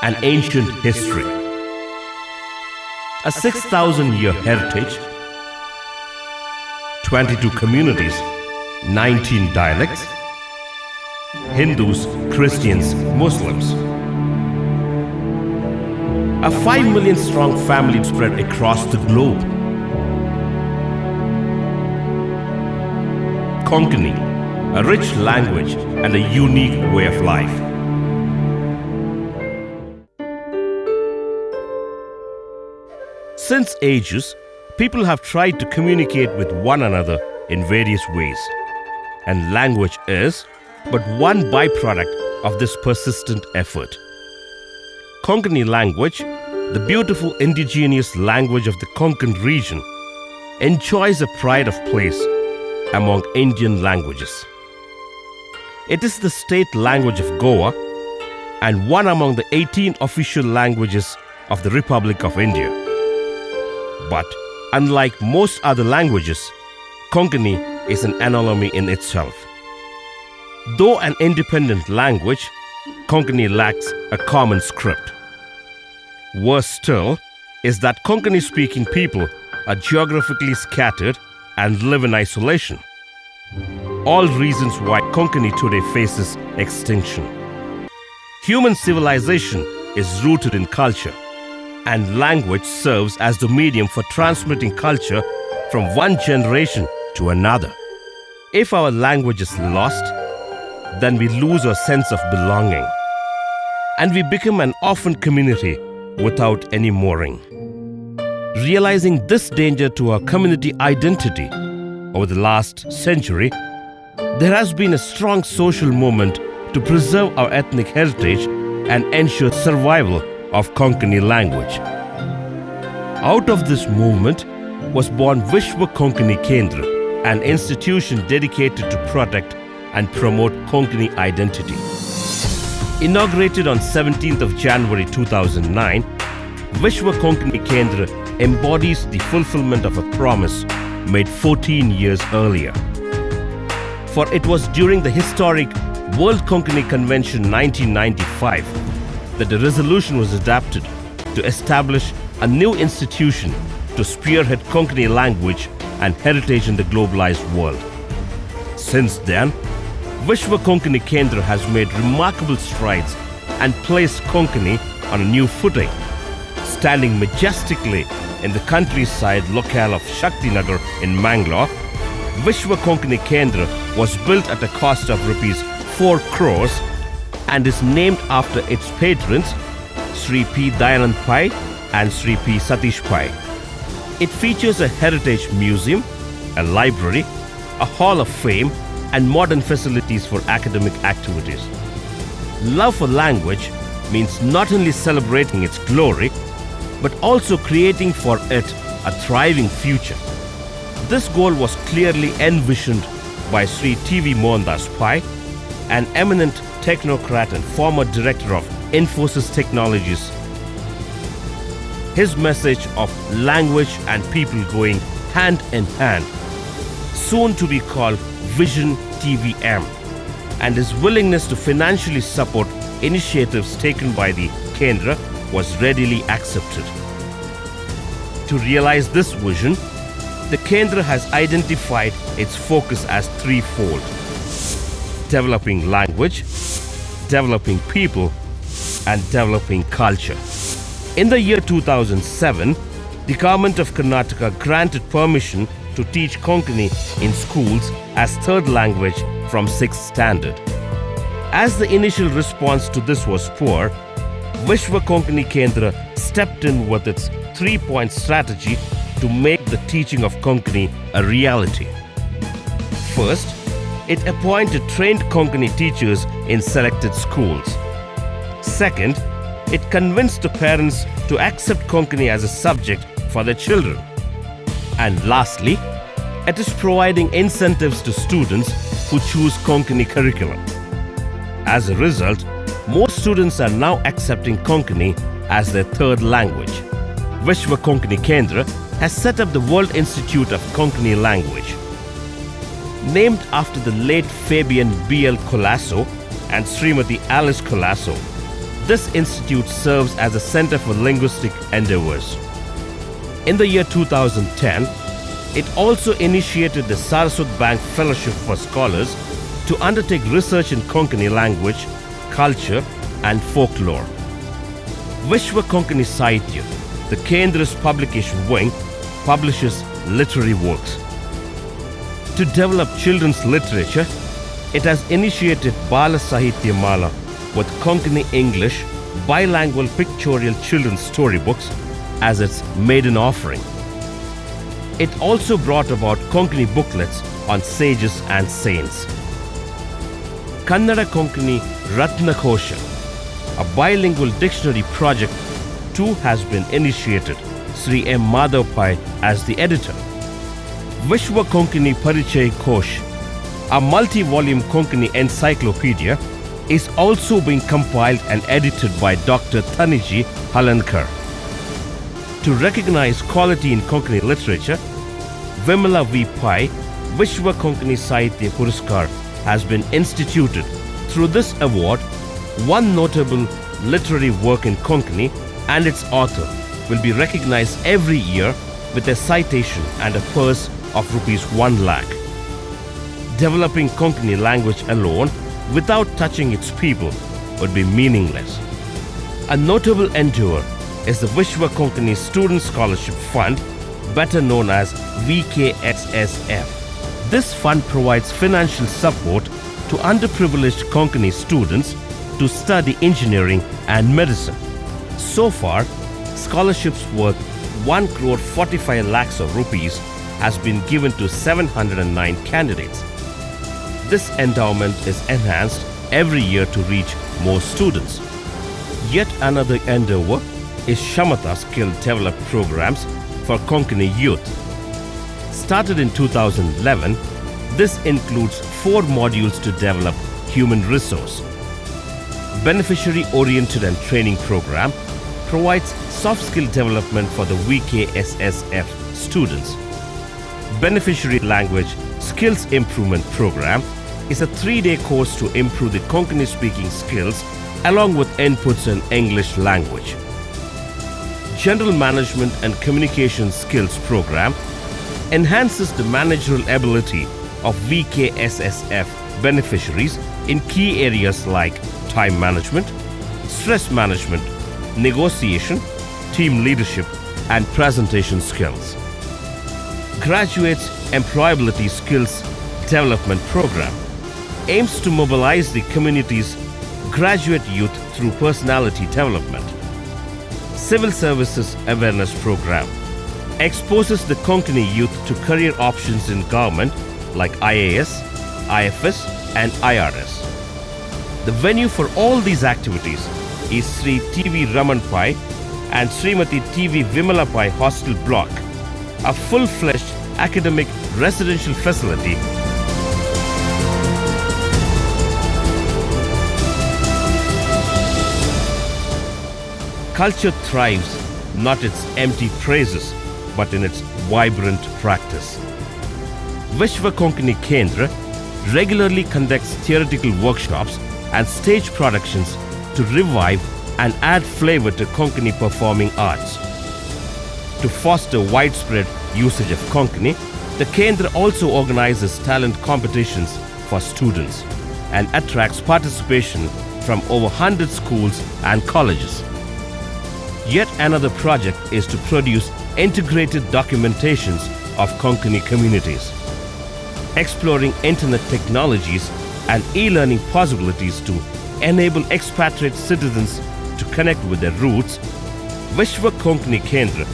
An ancient history, a 6,000-year heritage, 22 communities, 19 dialects, Hindus, Christians, Muslims. A 5 million strong family spread across the globe. Konkani, a rich language and a unique way of life. Since ages, people have tried to communicate with one another in various ways, and language is but one byproduct of this persistent effort. Konkani language, the beautiful indigenous language of the Konkan region, enjoys a pride of place among Indian languages. It is the state language of Goa and one among the 18 official languages of the Republic of India. But unlike most other languages, Konkani is an anomaly in itself. Though an independent language, Konkani lacks a common script. Worse still is that Konkani-speaking people are geographically scattered and live in isolation. All reasons why Konkani today faces extinction. Human civilization is rooted in culture, and language serves as the medium for transmitting culture from one generation to another. If our language is lost, then we lose our sense of belonging, and we become an orphan community without any mooring. Realizing this danger to our community identity over the last century, there has been a strong social movement to preserve our ethnic heritage and ensure survival of Konkani language. Out of this movement was born Vishwa Konkani Kendra, an institution dedicated to protect and promote Konkani identity. Inaugurated on 17th of January 2009, Vishwa Konkani Kendra embodies the fulfillment of a promise made 14 years earlier. For it was during the historic World Konkani Convention 1995 that the resolution was adopted to establish a new institution to spearhead Konkani language and heritage in the globalized world. Since then, Vishwa Konkani Kendra has made remarkable strides and placed Konkani on a new footing, standing majestically in the countryside locale of Shakti Nagar in Mangalore. Vishwa Konkani Kendra was built at a cost of rupees 4 crores and is named after its patrons Sri P. Dayanand Pai and Sri P. Satish Pai. It features a heritage museum, a library, a hall of fame, and modern facilities for academic activities. Love for language means not only celebrating its glory, but also creating for it a thriving future. This goal was clearly envisioned by Sri T.V. Mohandas Pai, an eminent technocrat and former director of Infosys Technologies. His message of language and people going hand in hand, soon to be called Vision TVM, and his willingness to financially support initiatives taken by the Kendra was readily accepted. To realize this vision, the Kendra has identified its focus as threefold: developing language, developing people, and developing culture. In the year 2007, the government of Karnataka granted permission to teach Konkani in schools as third language from 6th standard. As the initial response to this was poor, Vishwa Konkani Kendra stepped in with its 3-point strategy to make the teaching of Konkani a reality. First, it appointed trained Konkani teachers in selected schools. Second, it convinced the parents to accept Konkani as a subject for their children. And lastly, it is providing incentives to students who choose Konkani curriculum. As a result, most students are now accepting Konkani as their third language. Vishwa Konkani Kendra has set up the World Institute of Konkani Language. Named after the late Fabian B.L. Colasso, and Srimati Alice Colasso. This institute serves as a center for linguistic endeavors. In the year 2010, it also initiated the Saraswat Bank Fellowship for Scholars to undertake research in Konkani language, culture and folklore. Vishwa Konkani Sahitya, the Kendra's publication wing, publishes literary works. To develop children's literature, it has initiated Bala Sahitya Mala with Konkani English bilingual pictorial children's storybooks as its maiden offering. It also brought about Konkani booklets on sages and saints. Kannada Konkani Ratna Kosha, a bilingual dictionary project too has been initiated, Sri M. Madhav Pai as the editor. Vishwa Konkani Parichay Kosh, a multi-volume Konkani encyclopedia, is also being compiled and edited by Dr. Thaniji Halankar. To recognize quality in Konkani literature, Vimala V. Pai Vishwa Konkani Sahitya Puraskar has been instituted. Through this award, one notable literary work in Konkani and its author will be recognized every year with a citation and a purse of ₹1 lakh. Developing Konkani language alone without touching its people would be meaningless. A notable endeavor is the Vishwa Konkani Student Scholarship Fund, better known as VKSSF. This fund provides financial support to underprivileged Konkani students to study engineering and medicine. So far, scholarships worth 1,45 lakhs of rupees has been given to 709 candidates. This endowment is enhanced every year to reach more students. Yet another endeavor is Shamata Skill Develop programs for Konkani youth. Started in 2011, this includes 4 modules to develop human resource. Beneficiary-oriented and training program provides soft skill development for the VKSSF students. Beneficiary Language Skills Improvement Program is a 3-day course to improve the Konkani speaking skills along with inputs in English language. General Management and Communication Skills Program enhances the managerial ability of VKSSF beneficiaries in key areas like time management, stress management, negotiation, team leadership, and presentation skills. Graduates Employability Skills Development Program aims to mobilize the community's graduate youth through personality development. Civil Services Awareness Program exposes the Konkani youth to career options in government like IAS, IFS, and IRS. The venue for all these activities is Sri T.V. Raman Pai and Srimati T.V. Vimala Pai Hostel Block, a full-fledged academic residential facility. Culture thrives not its empty phrases, but in its vibrant practice. Vishwa Konkani Kendra regularly conducts theoretical workshops and stage productions to revive and add flavor to Konkani performing arts. To foster widespread usage of Konkani, the Kendra also organizes talent competitions for students and attracts participation from over 100 schools and colleges. Yet another project is to produce integrated documentations of Konkani communities. Exploring internet technologies and e-learning possibilities to enable expatriate citizens to connect with their roots, Vishwa Konkani Kendra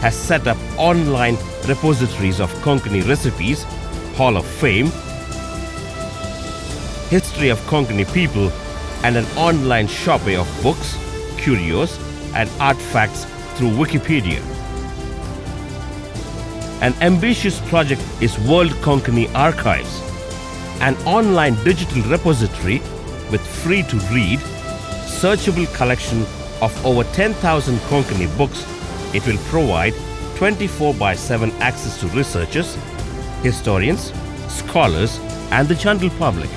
has set up online repositories of Konkani recipes, Hall of Fame, history of Konkani people, and an online shopway of books, curios, and artifacts through Wikipedia. An ambitious project is World Konkani Archives, an online digital repository with free-to-read, searchable collection of over 10,000 Konkani books. It will provide 24/7 access to researchers, historians, scholars, and the general public.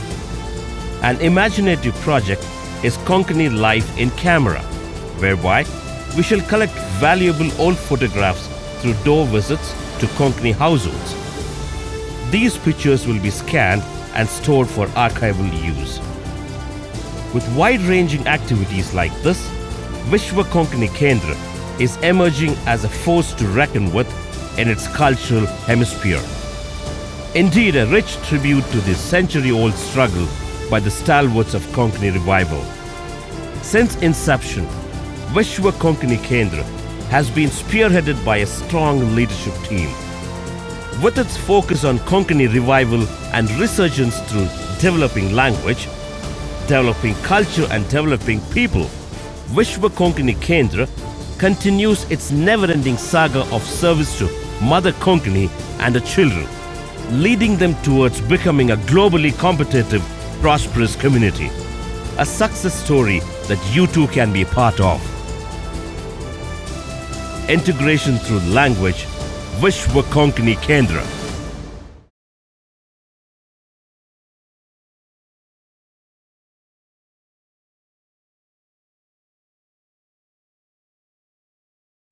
An imaginative project is Konkani Life in Camera, whereby we shall collect valuable old photographs through door visits to Konkani households. These pictures will be scanned and stored for archival use. With wide-ranging activities like this, Vishwa Konkani Kendra is emerging as a force to reckon with in its cultural hemisphere. Indeed, a rich tribute to the century-old struggle by the stalwarts of Konkani revival. Since inception, Vishwa Konkani Kendra has been spearheaded by a strong leadership team. With its focus on Konkani revival and resurgence through developing language, developing culture and developing people, Vishwa Konkani Kendra continues its never-ending saga of service to Mother Konkani and her children, leading them towards becoming a globally competitive, prosperous community. A success story that you too can be a part of. Integration through language, Vishwa Konkani Kendra.